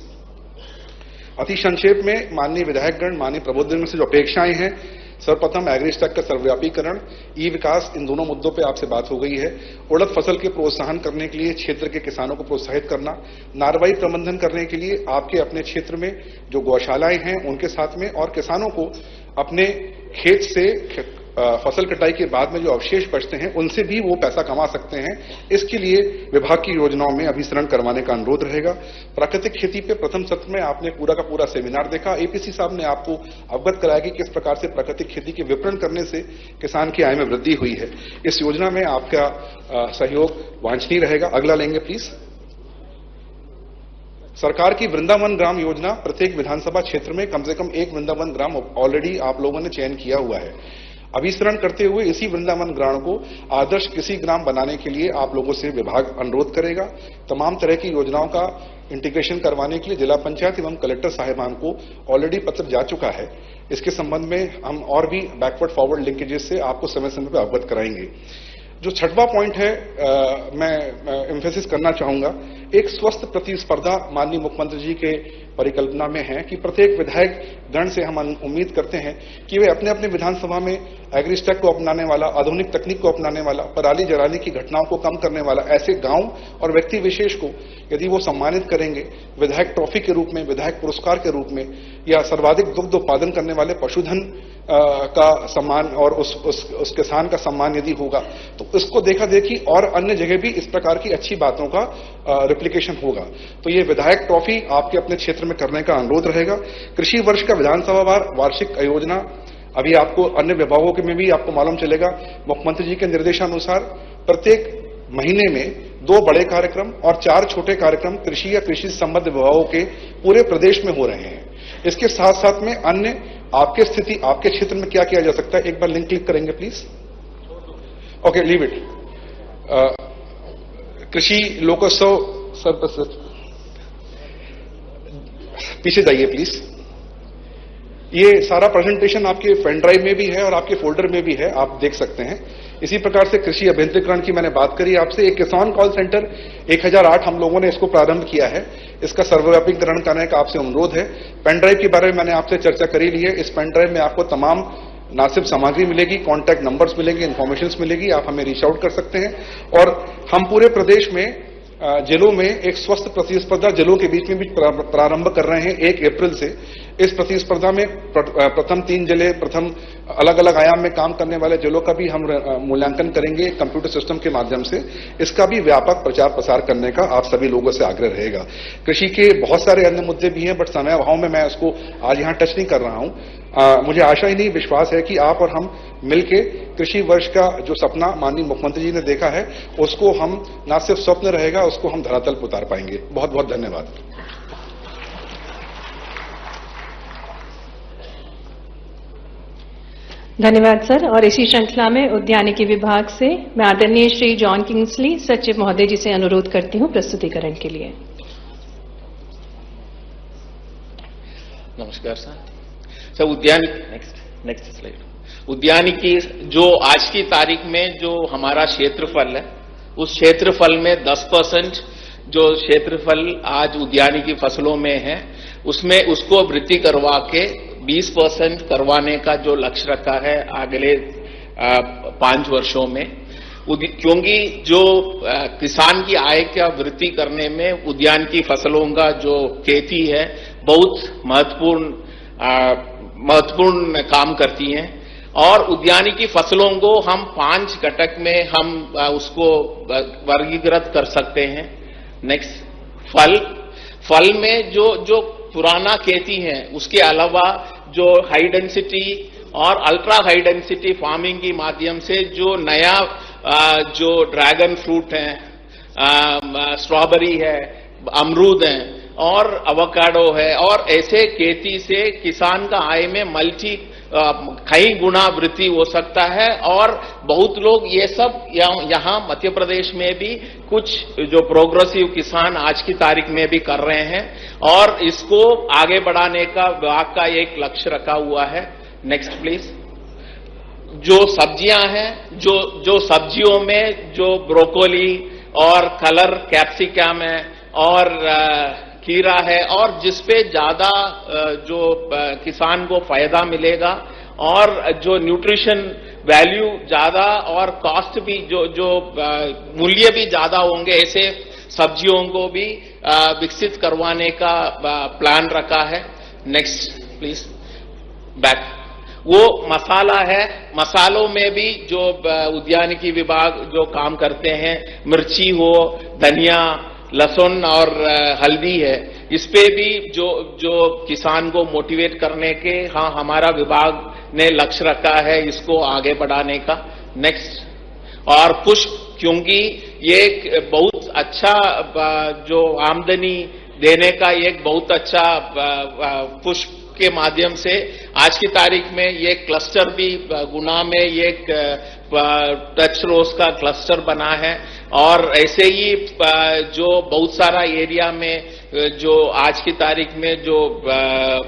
अति संक्षेप में माननीय विधायकगण, माननीय प्रबोधन से जो अपेक्षाएं हैं, सर्वप्रथम एग्रीस्टैक का सर्वव्यापीकरण, ई विकास, इन दोनों मुद्दों पे आपसे बात हो गई है। उड़द फसल के प्रोत्साहन करने के लिए क्षेत्र के किसानों को प्रोत्साहित करना, नारवाई प्रबंधन करने के लिए आपके अपने क्षेत्र में जो गौशालाएं हैं उनके साथ में, और किसानों को अपने खेत से फसल कटाई के बाद में जो अवशेष बचते हैं उनसे भी वो पैसा कमा सकते हैं। इसके लिए विभाग की योजनाओं में अभिसरण करवाने का अनुरोध रहेगा। प्राकृतिक खेती पे प्रथम सत्र में आपने पूरा का पूरा सेमिनार देखा। एपीसी साहब ने आपको अवगत कराया कि किस प्रकार से प्राकृतिक खेती के विपणन करने से किसान की आय में वृद्धि हुई है। इस योजना में आपका सहयोग वांछनीय रहेगा। अगला लेंगे प्लीज। सरकार की वृंदावन ग्राम योजना, प्रत्येक विधानसभा क्षेत्र में कम से कम एक वृंदावन ग्राम ऑलरेडी आप लोगों ने चयन किया हुआ है। अभिसरण करते हुए इसी वृंदावन ग्राम को आदर्श कृषि ग्राम बनाने के लिए आप लोगों से विभाग अनुरोध करेगा। तमाम तरह की योजनाओं का इंटीग्रेशन करवाने के लिए जिला पंचायत एवं कलेक्टर साहिबान को ऑलरेडी पत्र जा चुका है। इसके संबंध में हम और भी बैकवर्ड फॉरवर्ड लिंकेजेस से आपको समय समय पर अवगत कराएंगे। जो छठवां पॉइंट है मैं एम्फेसिस करना चाहूंगा, एक स्वस्थ प्रतिस्पर्धा माननीय मुख्यमंत्री जी के परिकल्पना में है कि प्रत्येक विधायक गण से हम उम्मीद करते हैं कि वे अपने अपने विधानसभा में एग्रीस्टैक को अपनाने वाला, आधुनिक तकनीक को अपनाने वाला, पराली जलाने की घटनाओं को कम करने वाला ऐसे गांव और व्यक्ति विशेष को यदि वो सम्मानित करेंगे विधायक ट्रॉफी के रूप में, विधायक पुरस्कार के रूप में, या सर्वाधिक दुग्ध उत्पादन करने वाले पशुधन का सम्मान और उस किसान का सम्मान यदि होगा तो इसको देखा देखी और अन्य जगह भी इस प्रकार की अच्छी बातों का रिप्लिकेशन होगा। तो ये विधायक ट्रॉफी आपके अपने क्षेत्र में करने का अनुरोध रहेगा। कृषि वर्ष का विधानसभा वार्षिक योजना अभी आपको अन्य विभागों के में भी आपको मालूम चलेगा। मुख्यमंत्री जी के निर्देशानुसार प्रत्येक महीने में 2 बड़े कार्यक्रम और 4 छोटे कार्यक्रम कृषि या कृषि संबद्ध विभागों के पूरे प्रदेश में हो रहे हैं। इसके साथ साथ में अन्य आपके स्थिति, आपके क्षेत्र में क्या किया जा सकता है, एक बार लिंक क्लिक करेंगे प्लीज। Okay, leave it. कृषि लोकोत्सव, सर पीछे जाइए प्लीज। ये सारा प्रेजेंटेशन आपके पेन ड्राइव में भी है और आपके फोल्डर में भी है, आप देख सकते हैं। इसी प्रकार से कृषि अभियंत्रीकरण की मैंने बात करी आपसे। एक किसान कॉल सेंटर 1008 हम लोगों ने इसको प्रारंभ किया है, इसका सर्वव्यापीकरण करने का आपसे अनुरोध है। पेन ड्राइव के बारे में मैंने आपसे चर्चा करी ली है। इस पेन ड्राइव में आपको तमाम ना सिर्फ सामग्री मिलेगी, कॉन्टैक्ट नंबर्स मिलेंगे, इन्फॉर्मेशन मिलेगी, आप हमें रीच आउट कर सकते हैं। और हम पूरे प्रदेश में जिलों में एक स्वस्थ प्रतिस्पर्धा जिलों के बीच में भी प्रारंभ कर रहे हैं 1 अप्रैल से। इस प्रतिस्पर्धा में प्रथम 3 जिले, प्रथम अलग अलग आयाम में काम करने वाले जिलों का भी हम मूल्यांकन करेंगे कंप्यूटर सिस्टम के माध्यम से। इसका भी व्यापक प्रचार प्रसार करने का आप सभी लोगों से आग्रह रहेगा। कृषि के बहुत सारे अन्य मुद्दे भी हैं, बट समय अभाव में मैं उसको आज यहां टच नहीं कर रहा हूं। मुझे आशा ही नहीं, विश्वास है कि आप और हम मिलके कृषि वर्ष का जो सपना माननीय मुख्यमंत्री जी ने देखा है, उसको हम न सिर्फ स्वप्न रहेगा, उसको हम धरातल पर उतार पाएंगे। बहुत बहुत धन्यवाद। धन्यवाद सर। और इसी श्रृंखला में उद्यानिकी विभाग से मैं आदरणीय श्री जॉन किंग्सली सचिव महोदय जी से अनुरोध करती हूं प्रस्तुतिकरण के लिए। नमस्कार सर। Next slide. उद्यानिकी जो आज की तारीख में जो हमारा क्षेत्रफल है, उस क्षेत्रफल में 10% जो क्षेत्रफल आज उद्यानिकी फसलों में है, उसमें उसको वृद्धि करवा के 20% करवाने का जो लक्ष्य रखा है अगले 5 वर्षों में। क्योंकि जो किसान की आय का वृद्धि करने में उद्यानिकी फसलों का जो खेती है बहुत महत्वपूर्ण काम करती हैं। और उद्यानिकी फसलों को हम 5 घटक में हम उसको वर्गीकृत कर सकते हैं। नेक्स्ट, फल में जो पुराना खेती है, उसके अलावा जो हाई डेंसिटी और अल्ट्रा हाई डेंसिटी फार्मिंग के माध्यम से जो नया जो ड्रैगन फ्रूट है, स्ट्रॉबेरी है, अमरूद है और अवोकाडो है, और ऐसे खेती से किसान का आय में कई गुना वृद्धि हो सकता है। और बहुत लोग ये सब यहाँ मध्य प्रदेश में भी कुछ जो प्रोग्रेसिव किसान आज की तारीख में भी कर रहे हैं, और इसको आगे बढ़ाने का विभाग का एक लक्ष्य रखा हुआ है। Next please. जो सब्जियां हैं, जो सब्जियों में जो ब्रोकोली और कलर कैप्सिकम है और खीरा है, और जिसपे ज्यादा जो किसान को फायदा मिलेगा और जो न्यूट्रिशन वैल्यू ज्यादा और कॉस्ट भी जो मूल्य भी ज्यादा होंगे, ऐसे सब्जियों को भी विकसित करवाने का प्लान रखा है। Next please back. वो मसाला है, मसालों में भी जो उद्यानिकी विभाग जो काम करते हैं, मिर्ची हो, धनिया, लहसुन और हल्दी है, इस पे भी जो किसान को मोटिवेट करने के हमारा विभाग ने लक्ष्य रखा है इसको आगे बढ़ाने का। नेक्स्ट, और पुष्प, क्योंकि ये एक बहुत अच्छा जो आमदनी देने का एक बहुत अच्छा पुष्प के माध्यम से आज की तारीख में ये क्लस्टर भी गुना में एक टच रोज का क्लस्टर बना है। और ऐसे ही जो बहुत सारा एरिया में जो आज की तारीख में जो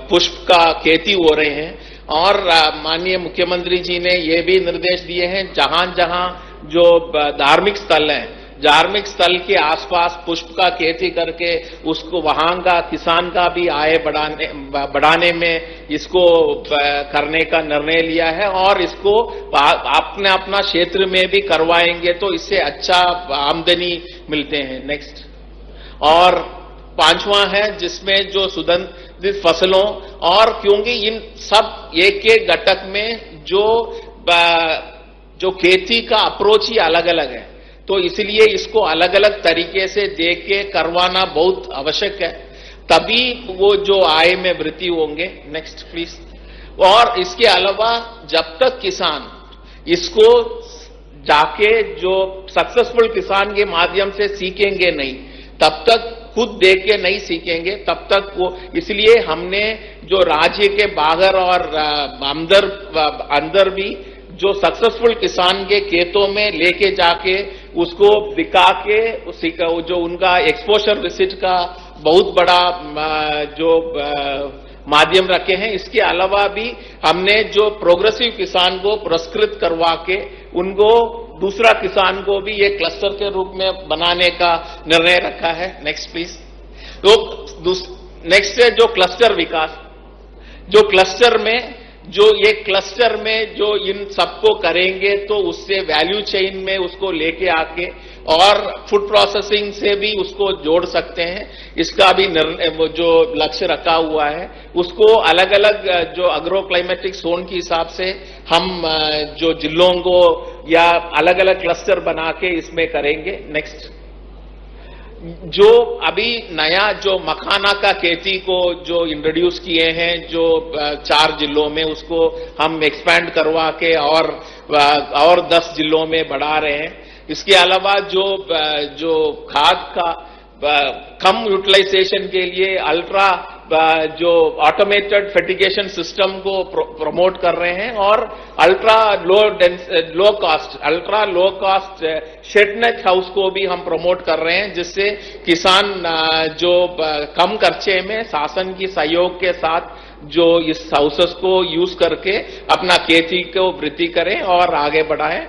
पुष्प का खेती हो रहे हैं, और माननीय मुख्यमंत्री जी ने ये भी निर्देश दिए हैं जहां जहां जो धार्मिक स्थल हैं, धार्मिक स्थल के आसपास पुष्प का खेती करके उसको वहां का किसान का भी आय बढ़ाने में इसको करने का निर्णय लिया है। और इसको अपने अपना क्षेत्र में भी करवाएंगे तो इससे अच्छा आमदनी मिलते हैं। नेक्स्ट, और 5वां है जिसमें जो सुगंधित फसलों, और क्योंकि इन सब एक घटक में जो खेती का अप्रोच ही अलग अलग है, तो इसलिए इसको अलग अलग तरीके से देख के करवाना बहुत आवश्यक है, तभी वो जो आय में वृद्धि होंगे। Next please. और इसके अलावा जब तक किसान इसको जाके जो सक्सेसफुल किसान के माध्यम से सीखेंगे नहीं, तब तक खुद देख के नहीं सीखेंगे, तब तक वो, इसलिए हमने जो राज्य के बाहर और अंदर भी जो सक्सेसफुल किसान के खेतों में लेके जाके उसको दिखा के जो उनका एक्सपोजर विजिट का बहुत बड़ा जो माध्यम रखे हैं। इसके अलावा भी हमने जो प्रोग्रेसिव किसान को पुरस्कृत करवा के उनको दूसरा किसान को भी एक क्लस्टर के रूप में बनाने का निर्णय रखा है। Next please. तो नेक्स्ट है जो क्लस्टर विकास, जो क्लस्टर में जो ये क्लस्टर में जो इन सबको करेंगे तो उससे वैल्यू चेन में उसको लेके आके और फूड प्रोसेसिंग से भी उसको जोड़ सकते हैं। इसका भी जो लक्ष्य रखा हुआ है उसको अलग अलग जो एग्रो क्लाइमेटिक जोन के हिसाब से हम जो जिलों को या अलग अलग क्लस्टर बना के इसमें करेंगे। नेक्स्ट, जो अभी नया जो मखाना का खेती को जो इंट्रोड्यूस किए हैं जो 4 जिलों में, उसको हम एक्सपैंड करवा के और 10 जिलों में बढ़ा रहे हैं। इसके अलावा जो खाद का कम यूटिलाइजेशन के लिए अल्ट्रा जो ऑटोमेटेड फर्टिगेशन सिस्टम को प्रमोट कर रहे हैं और ultra low cost shade net house को भी हम प्रमोट कर रहे हैं, जिससे किसान जो कम खर्चे में शासन की सहयोग के साथ जो इस हाउसेस को यूज करके अपना खेती को वृद्धि करें और आगे बढ़ाएं।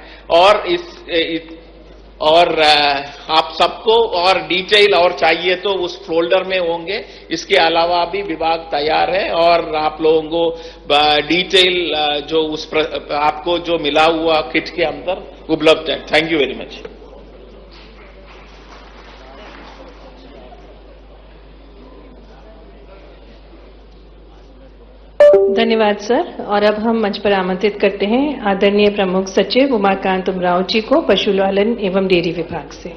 और आप सबको और डिटेल और चाहिए तो उस फोल्डर में होंगे। इसके अलावा भी विभाग तैयार है और आप लोगों को डिटेल जो आपको जो मिला हुआ किट के अंदर उपलब्ध है। Thank you very much. धन्यवाद सर। और अब हम मंच पर आमंत्रित करते हैं आदरणीय प्रमुख सचिव उमाकांत उमराव जी को पशुपालन एवं डेयरी विभाग से।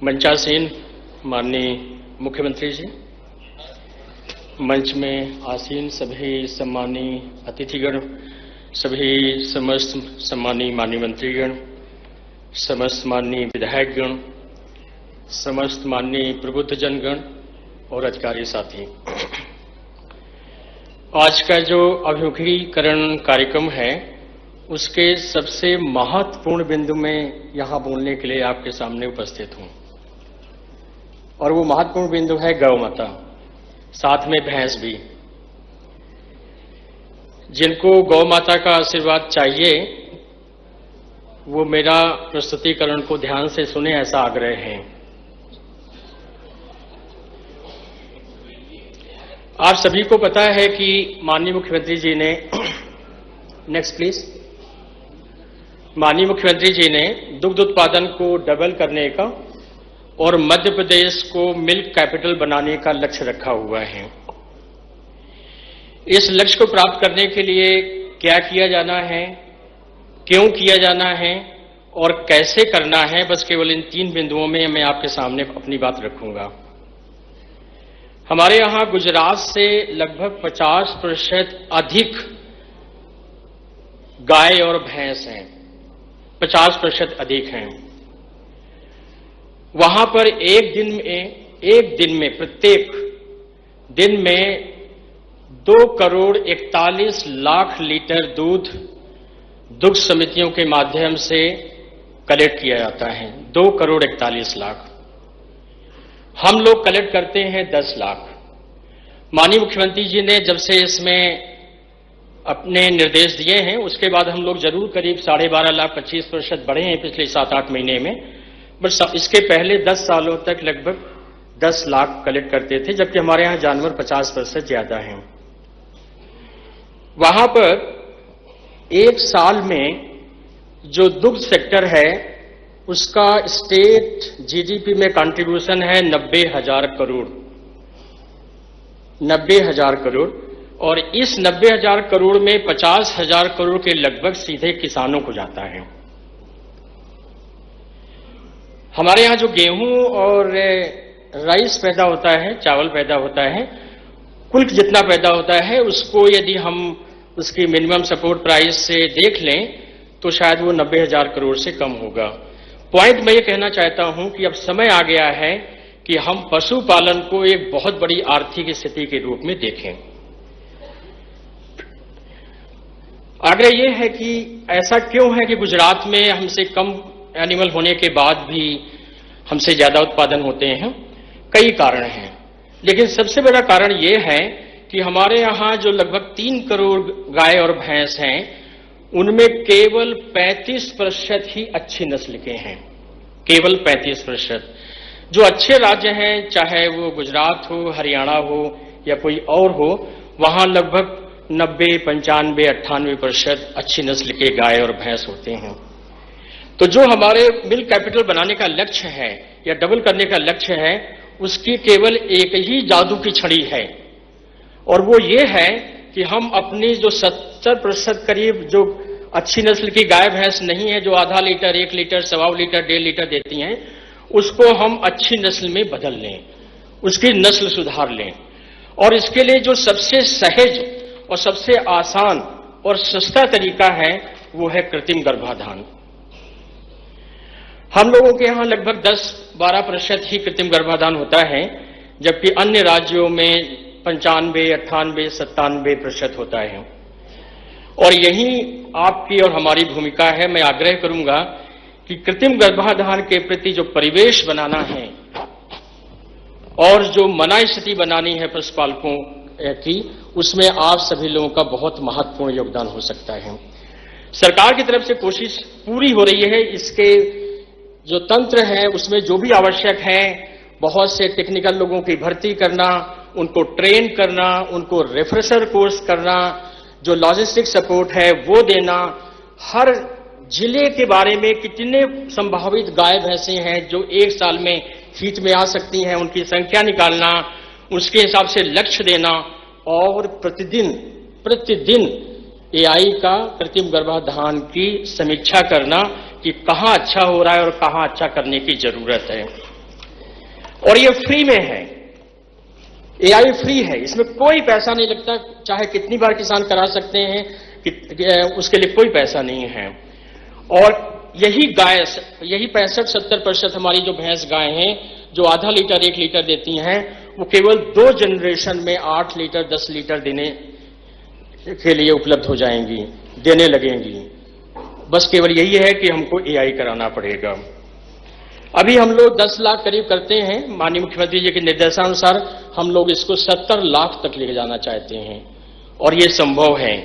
मंचासीन माननीय मुख्यमंत्री जी, मंच में आसीन सभी सम्मानीय अतिथिगण, सभी समस्त सम्मानीय माननीय मंत्रीगण, समस्त माननीय विधायकगण, समस्त माननीय प्रबुद्ध जनगण और अधिकारी साथी, आज का जो अभिमुखीकरण कार्यक्रम है उसके सबसे महत्वपूर्ण बिंदु में यहां बोलने के लिए आपके सामने उपस्थित हूं। और वो महत्वपूर्ण बिंदु है गौ माता, साथ में भैंस भी। जिनको गौ माता का आशीर्वाद चाहिए वो मेरा प्रस्तुतिकरण को ध्यान से सुने, ऐसा आग्रह है। आप सभी को पता है कि माननीय मुख्यमंत्री जी ने नेक्स्ट प्लीज, माननीय मुख्यमंत्री जी ने दुग्ध उत्पादन को डबल करने का और मध्य प्रदेश को मिल्क कैपिटल बनाने का लक्ष्य रखा हुआ है। इस लक्ष्य को प्राप्त करने के लिए क्या किया जाना है, क्यों किया जाना है और कैसे करना है, बस केवल इन 3 बिंदुओं में मैं आपके सामने अपनी बात रखूंगा। हमारे यहां गुजरात से लगभग 50% अधिक गाय और भैंस हैं, 50% अधिक हैं। वहां पर एक दिन में प्रत्येक दिन में 2,41,00,000 लीटर दूध दुग्ध समितियों के माध्यम से कलेक्ट किया जाता है। 2,41,00,000। हम लोग कलेक्ट करते हैं 10 लाख। माननीय मुख्यमंत्री जी ने जब से इसमें अपने निर्देश दिए हैं उसके बाद हम लोग जरूर करीब 12.5 लाख 25% बढ़े हैं पिछले 7-8 महीने में, बस इसके पहले 10 सालों तक लगभग 10 लाख कलेक्ट करते थे, जबकि हमारे यहां जानवर 50% ज्यादा हैं। वहां पर एक साल में जो दुग्ध सेक्टर है उसका स्टेट जीडीपी में कंट्रीब्यूशन है 90,000 करोड़। 90,000 करोड़, और इस 90,000 करोड़ में 50,000 करोड़ के लगभग सीधे किसानों को जाता है। हमारे यहां जो गेहूं और राइस पैदा होता है, चावल पैदा होता है, कुल जितना पैदा होता है उसको यदि हम उसकी मिनिमम सपोर्ट प्राइस से देख लें तो शायद वो 90,000 करोड़ से कम होगा। पॉइंट मैं ये कहना चाहता हूं कि अब समय आ गया है कि हम पशुपालन को एक बहुत बड़ी आर्थिक स्थिति के रूप में देखें। आग्रह यह है कि ऐसा क्यों है कि गुजरात में हमसे कम एनिमल होने के बाद भी हमसे ज्यादा उत्पादन होते हैं। कई कारण हैं, लेकिन सबसे बड़ा कारण यह है कि हमारे यहां जो लगभग 3 करोड़ गाय और भैंस हैं, उनमें केवल 35% ही अच्छी नस्ल के हैं, केवल 35%। जो अच्छे राज्य हैं, चाहे वो गुजरात हो, हरियाणा हो या कोई और हो, वहां लगभग 90, 95, 98% अच्छी नस्ल के गाय और भैंस होते हैं। तो जो हमारे मिल्क कैपिटल बनाने का लक्ष्य है या डबल करने का लक्ष्य है, उसकी केवल एक ही जादू की छड़ी है, और वो ये है कि हम अपनी जो 70% करीब जो अच्छी नस्ल की गाय भैंस नहीं है, जो आधा लीटर, 1 लीटर, 1.25 लीटर, 1.5 लीटर देती हैं, उसको हम अच्छी नस्ल में बदल लें, उसकी नस्ल सुधार लें। और इसके लिए जो सबसे सहज और सबसे आसान और सस्ता तरीका है, वो है कृत्रिम गर्भाधान। हम लोगों के यहां लगभग 10-12% ही कृत्रिम गर्भाधान होता है, जबकि अन्य राज्यों में 95, 98, 97% होता है। और यही आपकी और हमारी भूमिका है। मैं आग्रह करूंगा कि कृत्रिम गर्भाधान के प्रति जो परिवेश बनाना है और जो मना स्थिति बनानी है पशुपालकों की, उसमें आप सभी लोगों का बहुत महत्वपूर्ण योगदान हो सकता है। सरकार की तरफ से कोशिश पूरी हो रही है। इसके जो तंत्र है उसमें जो भी आवश्यक है, बहुत से टेक्निकल लोगों की भर्ती करना, उनको ट्रेन करना, उनको रिफ्रेशर कोर्स करना, जो लॉजिस्टिक सपोर्ट है वो देना, हर जिले के बारे में कितने संभावित गाय भैंसे हैं जो 1 साल में हीट में आ सकती हैं, उनकी संख्या निकालना, उसके हिसाब से लक्ष्य देना, और प्रतिदिन एआई का कृत्रिम गर्भाधान की समीक्षा करना कि कहां अच्छा हो रहा है और कहां अच्छा करने की जरूरत है। और ये फ्री में है, एआई फ्री है, इसमें कोई पैसा नहीं लगता, चाहे कितनी बार किसान करा सकते हैं, उसके लिए कोई पैसा नहीं है। और यही 65-70% हमारी जो भैंस गाय हैं, जो आधा लीटर 1 लीटर देती हैं, वो केवल 2 जनरेशन में 8 लीटर 10 लीटर देने के लिए उपलब्ध हो जाएंगी, देने लगेंगी। बस केवल यही है कि हमको एआई कराना पड़ेगा। अभी हम लोग 10 लाख करीब करते हैं, माननीय मुख्यमंत्री जी के निर्देशानुसार हम लोग इसको 70 लाख तक ले जाना चाहते हैं, और ये संभव है,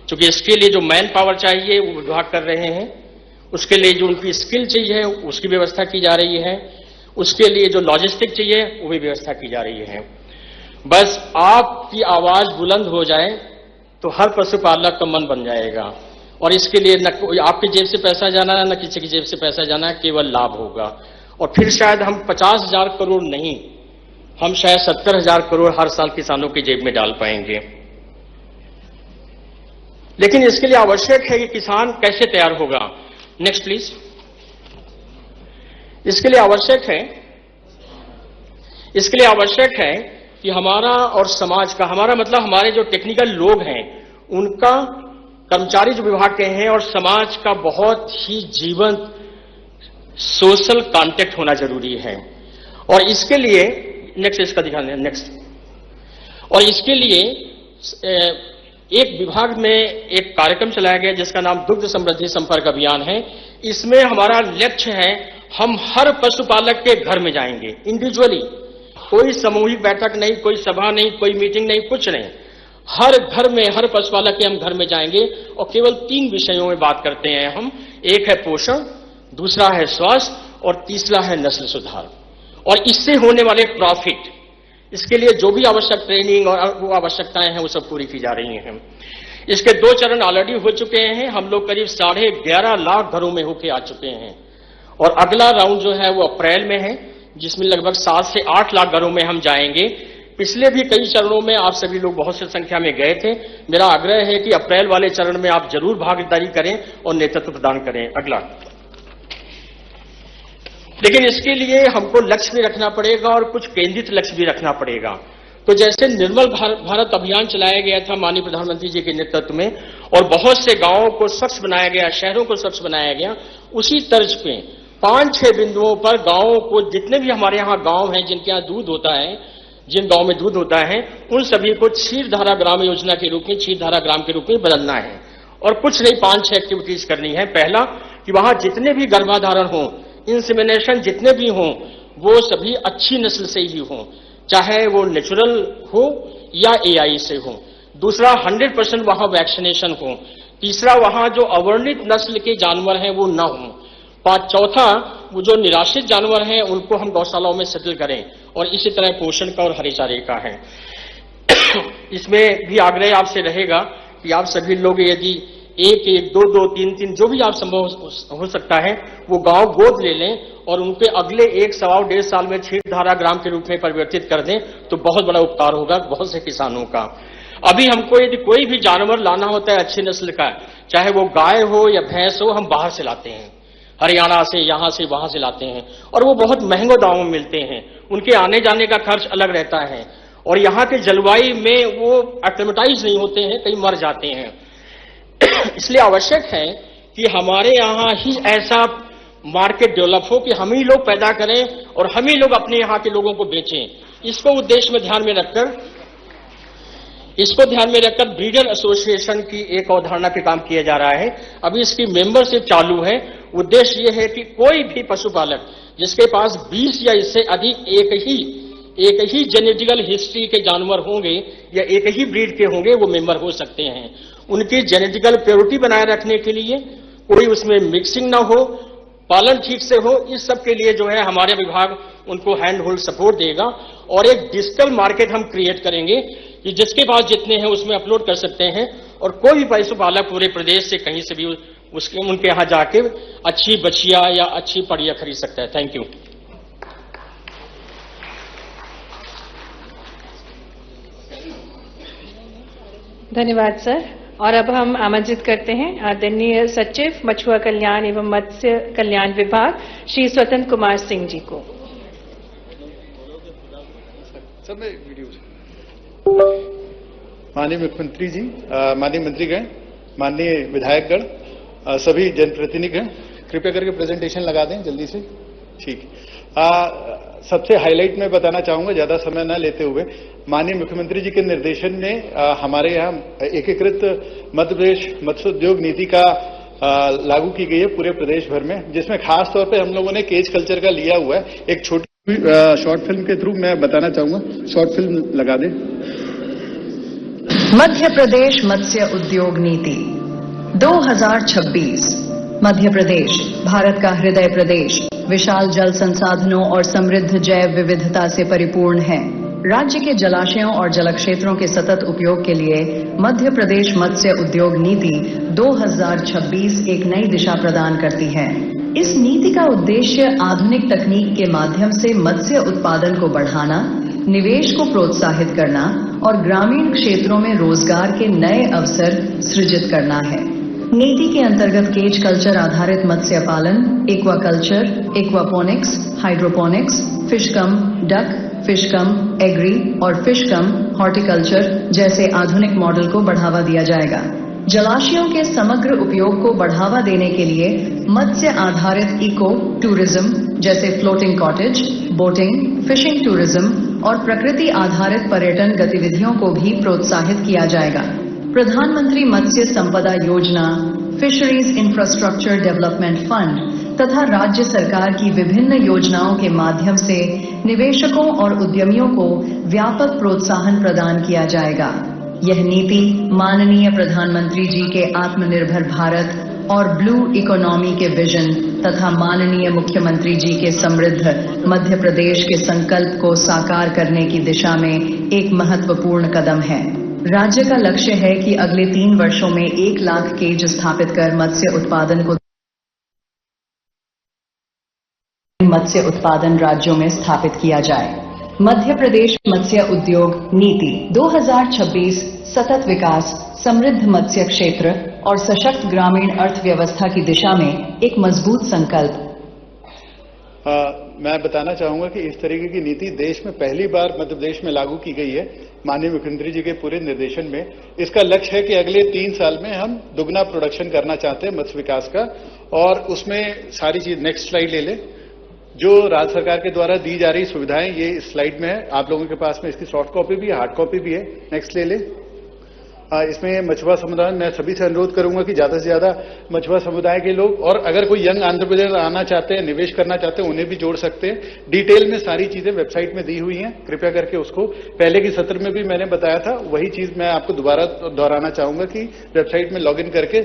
क्योंकि इसके लिए जो मैन पावर चाहिए वो विभाग कर रहे हैं, उसके लिए जो उनकी स्किल चाहिए उसकी व्यवस्था की जा रही है, उसके लिए जो लॉजिस्टिक चाहिए वो भी व्यवस्था की जा रही है। बस आपकी आवाज बुलंद हो जाए तो हर पशुपालक का मन बन जाएगा, और इसके लिए न आपकी जेब से पैसा जाना है, न किसी की जेब से पैसा जाना है, केवल लाभ होगा। और फिर शायद हम 50,000 करोड़ नहीं, हम शायद 70,000 करोड़ हर साल किसानों की जेब में डाल पाएंगे। लेकिन इसके लिए आवश्यक है कि किसान कैसे तैयार होगा। Next please. इसके लिए आवश्यक है कि हमारा और समाज का, हमारा मतलब हमारे जो टेक्निकल लोग हैं उनका, कर्मचारी जो विभाग के हैं, और समाज का बहुत ही जीवंत सोशल कांटेक्ट होना जरूरी है। और इसके लिए नेक्स्ट, इसका दिखाना नेक्स्ट। और इसके लिए एक विभाग में एक कार्यक्रम चलाया गया जिसका नाम दुग्ध समृद्धि संपर्क अभियान है। इसमें हमारा लक्ष्य है, हम हर पशुपालक के घर में जाएंगे इंडिविजुअली, कोई सामूहिक बैठक नहीं, कोई सभा नहीं, कोई मीटिंग नहीं, कुछ नहीं। हर घर में, हर पशुपालक के हम घर में जाएंगे और केवल 3 विषयों में बात करते हैं हम। एक है पोषण, दूसरा है स्वास्थ्य, और तीसरा है नस्ल सुधार, और इससे होने वाले प्रॉफिट, इसके लिए जो भी आवश्यक ट्रेनिंग और वो आवश्यकताएं हैं वो सब पूरी की जा रही हैं। इसके 2 चरण ऑलरेडी हो चुके हैं। हम लोग करीब 11.5 लाख घरों में होके आ चुके हैं, और अगला राउंड जो है वो अप्रैल में है, जिसमें लगभग 7 से 8 लाख घरों में हम जाएंगे। पिछले भी कई चरणों में आप सभी लोग बहुत सी संख्या में गए थे। मेरा आग्रह है कि अप्रैल वाले चरण में आप जरूर भागीदारी करें और नेतृत्व प्रदान करें। अगला, लेकिन इसके लिए हमको लक्ष्य भी रखना पड़ेगा और कुछ केंद्रित लक्ष्य भी रखना पड़ेगा। तो जैसे निर्मल भारत अभियान चलाया गया था माननीय प्रधानमंत्री जी के नेतृत्व में, और बहुत से गांवों को स्वच्छ बनाया गया, शहरों को स्वच्छ बनाया गया, उसी तर्ज पे 5-6 बिंदुओं पर गांवों को, जितने भी हमारे यहाँ गांव हैं जिनके यहाँ दूध होता है, जिन गांव में दूध होता है, उन सभी को क्षीरधारा ग्राम योजना के रूप में, क्षीरधारा ग्राम के रूप में बदलना है। और कुछ नहीं, 5-6 एक्टिविटीज करनी है। पहला कि वहां जितने भी गर्भाधारण हो, इंसेमिनेशन जितने भी हों, वो सभी अच्छी नस्ल से ही हों, चाहे वो नेचुरल हो या एआई से हो। दूसरा, 100% वहां वैक्सीनेशन हो। तीसरा, वहां जो अवर्णित नस्ल के जानवर हैं वो ना हो। चौथा, वो जो निराश्रित जानवर हैं उनको हम गौशालाओं में सेटल करें। और इसी तरह पोषण का और हरे चारे का है। इसमें भी आग्रह आपसे रहेगा कि आप सभी लोग यदि एक एक, दो दो, तीन तीन, जो भी आप संभव हो सकता है वो गांव गोद ले लें और उनके अगले 1, सवा, 1.5 साल में क्षीरधारा ग्राम के रूप में परिवर्तित कर दें तो बहुत बड़ा उपकार होगा बहुत से किसानों का। अभी हमको यदि कोई भी जानवर लाना होता है अच्छी नस्ल का, चाहे वो गाय हो या भैंस हो, हम बाहर से लाते हैं, हरियाणा से, यहां से, वहां से लाते हैं और वो बहुत महंगे दामों में मिलते हैं। उनके आने जाने का खर्च अलग रहता है और यहाँ के जलवायु में वो एक्लेमेटाइज नहीं होते हैं, कई मर जाते हैं। इसलिए आवश्यक है कि हमारे यहाँ ही ऐसा मार्केट डेवलप हो कि हम ही लोग पैदा करें और हम ही लोग अपने यहाँ के लोगों को बेचें। इसको उद्देश्य में ध्यान में रखकर ब्रीडर एसोसिएशन की एक अवधारणा पे काम किया जा रहा है। अभी इसकी मेंबरशिप चालू है। उद्देश्य यह है कि कोई भी पशुपालक जिसके पास 20 या इससे अधिक एक ही जेनेटिकल हिस्ट्री के जानवर होंगे या एक ही ब्रीड के होंगे वो मेंबर हो सकते हैं। उनकी जेनेटिकल प्योरिटी बनाए रखने के लिए, कोई उसमें मिक्सिंग ना हो, पालन ठीक से हो, इस सब के लिए जो है हमारे विभाग उनको हैंड होल्ड सपोर्ट देगा। और एक डिजिटल मार्केट हम क्रिएट करेंगे कि जिसके पास जितने हैं उसमें अपलोड कर सकते हैं और कोई भी पशुपालक पूरे प्रदेश से कहीं से भी उनके यहां जाके अच्छी बछिया या अच्छी पड़िया खरीद सकता है। Thank you. धन्यवाद सर। और अब हम आमंत्रित करते हैं आदरणीय सचिव मछुआ कल्याण एवं मत्स्य कल्याण विभाग श्री स्वतंत्र कुमार सिंह जी को। माननीय मुख्यमंत्री जी, माननीय मंत्रीगण, माननीय विधायकगण, सभी जनप्रतिनिधिगण, कृपया करके प्रेजेंटेशन लगा दें जल्दी से। ठीक। सबसे हाईलाइट में बताना चाहूंगा, ज्यादा समय न लेते हुए, माननीय मुख्यमंत्री जी के निर्देशन में हमारे यहाँ एकीकृत मध्य प्रदेश मत्स्य उद्योग नीति का लागू की गई है पूरे प्रदेश भर में, जिसमें खास तौर पे हम लोगों ने केज कल्चर का लिया हुआ है। एक छोटी शॉर्ट फिल्म के थ्रू मैं बताना चाहूंगा। शॉर्ट फिल्म लगा दें। मध्य प्रदेश मत्स्य उद्योग नीति 2026। मध्य प्रदेश भारत का हृदय प्रदेश, विशाल जल संसाधनों और समृद्ध जैव विविधता से परिपूर्ण है। राज्य के जलाशयों और जलक्षेत्रों के सतत उपयोग के लिए मध्य प्रदेश मत्स्य उद्योग नीति 2026 एक नई दिशा प्रदान करती है। इस नीति का उद्देश्य आधुनिक तकनीक के माध्यम से मत्स्य उत्पादन को बढ़ाना, निवेश को प्रोत्साहित करना और ग्रामीण क्षेत्रों में रोजगार के नए अवसर सृजित करना है। नीति के अंतर्गत केज कल्चर आधारित मत्स्य पालन, aquaculture, aquaponics, hydroponics, fish cum duck, fish cum agri और फिशकम हॉर्टिकल्चर जैसे आधुनिक मॉडल को बढ़ावा दिया जाएगा। जलाशयों के समग्र उपयोग को बढ़ावा देने के लिए मत्स्य आधारित इको टूरिज्म जैसे floating cottage, boating, fishing tourism और प्रकृति आधारित पर्यटन गतिविधियों को भी प्रोत्साहित किया जाएगा। प्रधानमंत्री मत्स्य संपदा योजना, फिशरीज इंफ्रास्ट्रक्चर डेवलपमेंट फंड तथा राज्य सरकार की विभिन्न योजनाओं के माध्यम से निवेशकों और उद्यमियों को व्यापक प्रोत्साहन प्रदान किया जाएगा। यह नीति माननीय प्रधानमंत्री जी के आत्मनिर्भर भारत और ब्लू इकोनॉमी के विजन तथा माननीय मुख्यमंत्री जी के समृद्ध मध्य प्रदेश के संकल्प को साकार करने की दिशा में एक महत्वपूर्ण कदम है। राज्य का लक्ष्य है कि अगले 3 वर्षों में 1 लाख केज स्थापित कर मत्स्य उत्पादन राज्यों में स्थापित किया जाए। मध्य प्रदेश मत्स्य उद्योग नीति 2026 सतत विकास, समृद्ध मत्स्य क्षेत्र और सशक्त ग्रामीण अर्थव्यवस्था की दिशा में एक मजबूत संकल्प। मैं बताना चाहूंगा कि इस तरीके की नीति देश में पहली बार मध्य प्रदेश में लागू की गई है माननीय मुख्यमंत्री जी के पूरे निर्देशन में। इसका लक्ष्य है कि अगले 3 साल में हम दुगना प्रोडक्शन करना चाहते हैं मत्स्य विकास का, और उसमें सारी चीज, नेक्स्ट स्लाइड ले ले, जो राज्य सरकार के द्वारा दी जा रही सुविधाएं ये इस स्लाइड में है। आप लोगों के पास में इसकी सॉफ्ट कॉपी भी है, हार्ड कॉपी भी है। नेक्स्ट ले ले। इसमें मछुआ समुदाय, मैं सभी से अनुरोध करूंगा कि ज्यादा से ज्यादा मछुआ समुदाय के लोग, और अगर कोई यंग एंटरप्रेन्योर आना चाहते हैं, निवेश करना चाहते हैं, उन्हें भी जोड़ सकते हैं। डिटेल में सारी चीजें वेबसाइट में दी हुई हैं, कृपया करके उसको, पहले की सत्र में भी मैंने बताया था, वही चीज मैं आपको दोबारा दोहराना चाहूंगा कि वेबसाइट में लॉगिन करके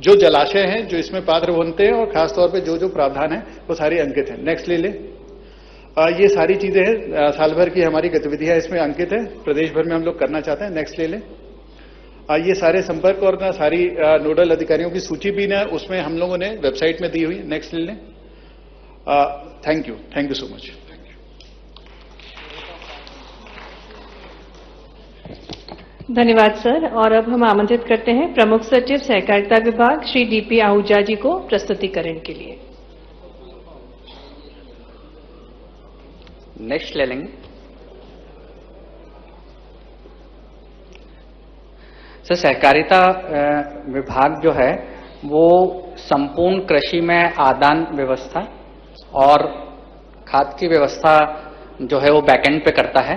जो जलाशय हैं जो इसमें पात्र बनते हैं और खासतौर पर जो जो प्रावधान है वो सारी अंकित है। नेक्स्ट ले लें। ये सारी चीजें हैं, साल भर की हमारी गतिविधियां इसमें अंकित है, प्रदेश भर में हम लोग करना चाहते हैं। नेक्स्ट ले लें। ये सारे संपर्क और ना सारी नोडल अधिकारियों की सूची भी ना उसमें हम लोगों ने वेबसाइट में दी हुई। नेक्स्ट ले लें। Thank you so much. धन्यवाद सर। और अब हम आमंत्रित करते हैं प्रमुख सचिव सहकारिता विभाग श्री डीपी आहूजा जी को प्रस्तुतिकरण के लिए। नेक्स्ट ले लेंगे। सर, सहकारिता विभाग जो है वो संपूर्ण कृषि में आदान व्यवस्था और खाद की व्यवस्था जो है वो बैकएंड पे करता है।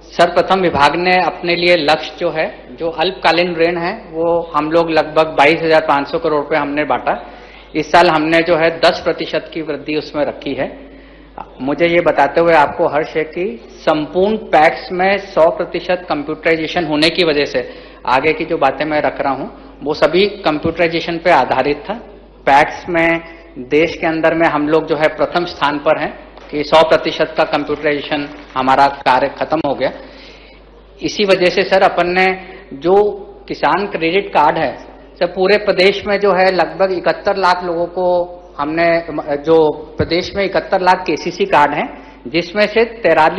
सर्वप्रथम विभाग ने अपने लिए लक्ष्य जो है, जो अल्पकालीन ऋण है, वो हम लोग लगभग 22,500 करोड़ रुपए हमने बांटा। इस साल हमने जो है 10% की वृद्धि उसमें रखी है। मुझे ये बताते हुए आपको हर्ष है कि संपूर्ण पैक्स में 100% कंप्यूटराइजेशन होने की वजह से आगे की जो बातें मैं रख रहा हूं वो सभी कंप्यूटराइजेशन पे आधारित था। पैक्स में देश के अंदर में हम लोग जो है प्रथम स्थान पर हैं कि 100% का कंप्यूटराइजेशन हमारा कार्य खत्म हो गया। इसी वजह से सर अपन ने जो किसान क्रेडिट कार्ड है सर पूरे प्रदेश में जो है लगभग 71 लाख लोगों को हमने, जो प्रदेश में 71 लाख केसीसी कार्ड हैं जिसमें से 43